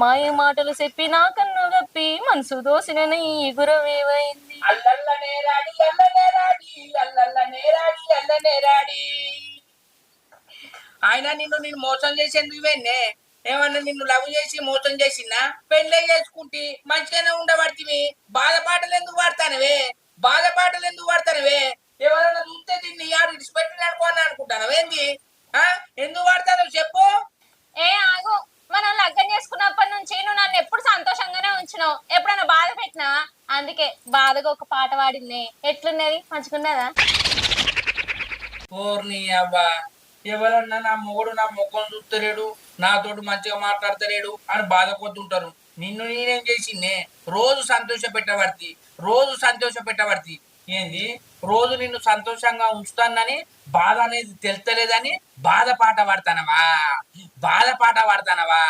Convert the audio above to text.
మాయ మాటలు చెప్పి నా కన్ను గప్పి మనసు దోసిన నీ గురవేవైంది. అల్లల్ల నేరాడి అల్ల నేరాడి అల్లల్ల నేరాడి అల్ల నేరాడి. ఆయన నేను మోసం చేసేందుకు ఇవన్నీ ఏమన్నా నిన్ను లవ్ చేసి మోసం చేసినా పెళ్ళే చేసుకుంటే మంచిగానే ఉండబడితివి. బాధపాటలు ఎందుకు పడతానవే? బాధపాటలు ఎందుకు పడతానవే? ఎవరైనా చూస్తే దీన్ని యాడు ఇడిచిపెట్టి అనుకోని అనుకుంటాను ఏంది? ఎందుకు పడతానో చెప్పు. ఏ ఆగు, మనం లగ్గం చేసుకున్నప్పటి నుంచి నువ్వు నన్ను ఎప్పుడు సంతోషంగానే ఉంచినావు, ఎప్పుడైనా బాధ పెట్టినావా? అందుకే బాధగా ఒక పాట పాడింది. ఎట్లున్నది, మంచిగున్నదా? ఓర్ని అవ్వా, ఎవరన్నా నా మొగుడు నా ముఖం చూస్తలేడు, నాతోటి మంచిగా మాట్లాడతలేడు అని బాధపడుతుంటారు. నిన్ను నేనేం చేసిందే? రోజు సంతోష పెట్టబడితి, రోజు సంతోష పెట్టబడితి. ఏంది రోజు నిన్ను సంతోషంగా ఉంచుతానని బాధ అనేది తెలుస్తలేదని బాధ పాట పడతానవా? బాధ పాట పడతానవా?